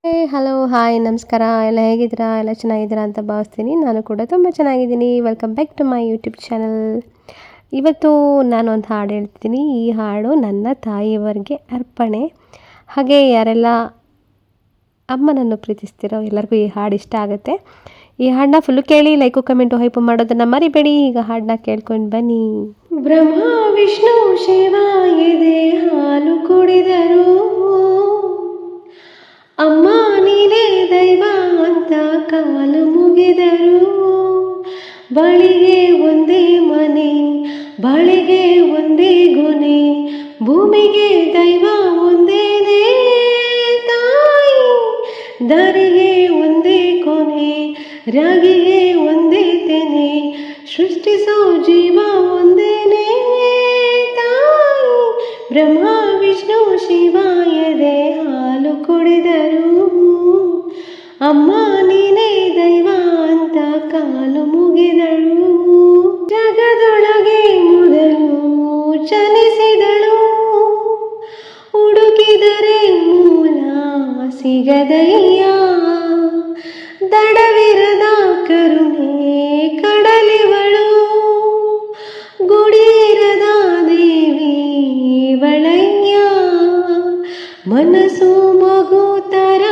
Hello, hi, ನಮಸ್ಕಾರ. ಎಲ್ಲ ಹೇಗಿದ್ದೀರಾ? ಎಲ್ಲ ಚೆನ್ನಾಗಿದ್ದೀರಾ ಅಂತ ಭಾವಿಸ್ತೀನಿ. ನಾನು ಕೂಡ ತುಂಬ ಚೆನ್ನಾಗಿದ್ದೀನಿ. Welcome back to my YouTube channel. ಇವತ್ತು ನಾನು ಒಂದು ಹಾಡು ಹೇಳ್ತೀನಿ. ಈ ಹಾಡು ನನ್ನ ತಾಯಿಯವರಿಗೆ ಅರ್ಪಣೆ. ಹಾಗೆ ಯಾರೆಲ್ಲ ಅಮ್ಮನನ್ನು ಪ್ರೀತಿಸ್ತಿರೋ ಎಲ್ಲರಿಗೂ ಈ ಹಾಡು ಇಷ್ಟ ಆಗುತ್ತೆ. ಈ ಹಾಡನ್ನ ಫುಲ್ಲು ಕೇಳಿ, ಲೈಕು ಕಮೆಂಟು ಹೈಪು ಮಾಡೋದನ್ನು ಮರಿಬೇಡಿ. ಈಗ ಹಾಡನ್ನ ಕೇಳ್ಕೊಂಡು ಬನ್ನಿ. ಬ್ರಹ್ಮ ವಿಷ್ಣು ಶಿವ ಎದೆ ಹಾಲು ಕುಡಿದರು, ಅಮ್ಮ ನೀನೇ ದೈವ ಅಂತ ಕಾಲು ಮುಗಿದರು. ಬಳಿಗೆ ಒಂದೇ ಮನೆ, ಬಳಿಗೆ ಒಂದೇ ಗೊನೆ, ಭೂಮಿಗೆ ದೈವ ಒಂದೇನೇ ತಾಯಿ. ದಾರಿಗೆ ಒಂದೇ ಕೊನೆ, ರಾಗಿಗೆ ಒಂದೇ ತೆನೆ, ಸೃಷ್ಟಿಸೋ ಜೀವ ಒಂದೇನೇ ತಾಯಿ. ಬ್ರಹ್ಮ ವಿಷ್ಣು ಶಿವ ಎದೆ ಹಾಲು ಕುಡಿದರು, ಅಮ್ಮ ನೀನೇ ದೈವ ಅಂತ ಕಾಲು ಮುಗಿದಳು. ಜಗದೊಳಗೆ ಮೊದಲು ಚಲಿಸಿದಳು, ಹುಡುಕಿದರೆ ಮೂಲ ಸಿಗದಯ್ಯ. ದಡವಿರದ ಕರುಣೆ ಕಡಲಿವಳು, ಗುಡಿರದ ದೇವಿ ವಳಯ್ಯ. ಮನಸ್ಸು ಮಗು ತರ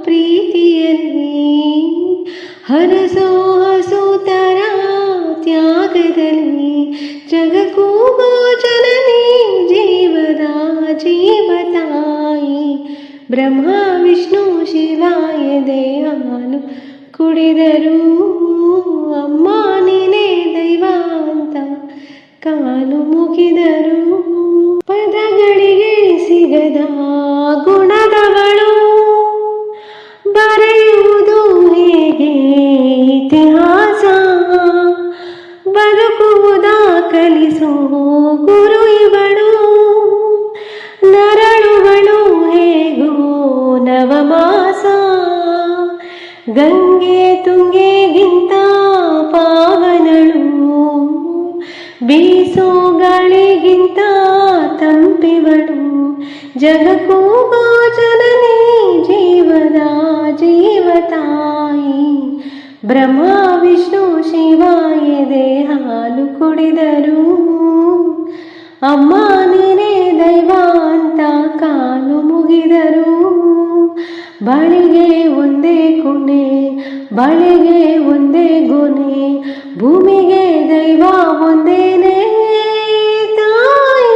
ಪ್ರೀತಿಯಲ್ಲಿ, ಹರಸೋ ಹಸು ತರ ತ್ಯಾಗದಲ್ಲಿ. ಜಗಕ್ಕೂ ಜನನಿ ಜೀವದ ಜೀವತಾಯಿ. ಬ್ರಹ್ಮ ವಿಷ್ಣು ಶಿವ ಎದೆ ಹಾಲು ಕುಡಿದರು, ಅಮ್ಮ ನೀನೇ ದೈವ ಅಂತ ಕಾಲು ಮುಗಿದರು. ಪದಗಳಿಗೆ ಸಿಗದ ಗುಣದವಳು, ಬರೆಯುವುದು ಹೇಗೆ ಇತಿಹಾಸ. ಬದುಕುವುದ ಕಲಿಸೋ ಗುರು ಇವಳು, ನರಳುಗಳು ಹೇಗೋ ನವಮಾಸ. ಗಂಗೆ ತುಂಗೆಗಿಂತ ಪಾವನಳು, ಬೀಸೋ ಗಾಳಿಗಿಂತ ತಂಪಿವಳು. ಜಗಕ್ಕೂ ಜನನಿ ಜೀವದ ಜೀವತಾಯಿ. ಬ್ರಹ್ಮ ವಿಷ್ಣು ಶಿವ ಎದೆ ಹಾಲು ಕುಡಿದರು, ಅಮ್ಮ ನೀನೇ ದೈವ ಅಂತ ಕಾಲು ಮುಗಿದರು. ಬಳಿಗೆ ಒಂದೇ ಕೊನೆ, ಬಳಿಗೆ ಒಂದೇ ಗೊನೆ, ಭೂಮಿಗೆ ದೈವ ಒಂದೇನೇ ತಾಯಿ.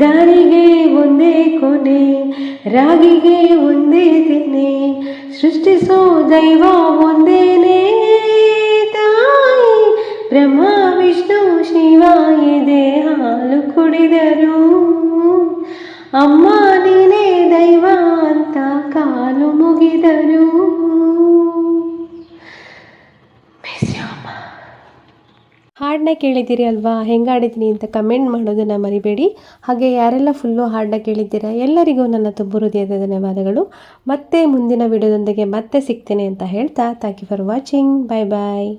ದಾರಿಗೆ ಒಂದೇ ಕೊನೆ, ರಾಗಿಗೆ ಒಂದೇ ತೆನೆ, ಸೃಷ್ಟಿಸೋ ದೈವ ಒಂದೇನೇ ತಾಯಿ. ಬ್ರಹ್ಮ ವಿಷ್ಣು ಶಿವ ಎದೆ ಹಾಲು ಕುಡಿದರು, ಅಮ್ಮ ನೀನೇ ದೈವ ಅಂತ ಕಾಲು ಮುಗಿದರು. ಹಾಡನ್ನ ಕೇಳಿದ್ದೀರಿ ಅಲ್ವಾ? ಹೆಂಗೆ ಹಾಡಿದ್ದೀನಿ ಅಂತ ಕಮೆಂಟ್ ಮಾಡೋದನ್ನು ಮರಿಬೇಡಿ. ಹಾಗೆ ಯಾರೆಲ್ಲ ಫುಲ್ಲು ಹಾಡನ್ನ ಕೇಳಿದ್ದೀರಾ ಎಲ್ಲರಿಗೂ ನನ್ನ ತುಂಬ ಹೃದಯದ ಧನ್ಯವಾದಗಳು. ಮತ್ತೆ ಮುಂದಿನ ವಿಡಿಯೋದೊಂದಿಗೆ ಮತ್ತೆ ಸಿಗ್ತೇನೆ ಅಂತ ಹೇಳ್ತಾ, thank you for watching. Bye bye.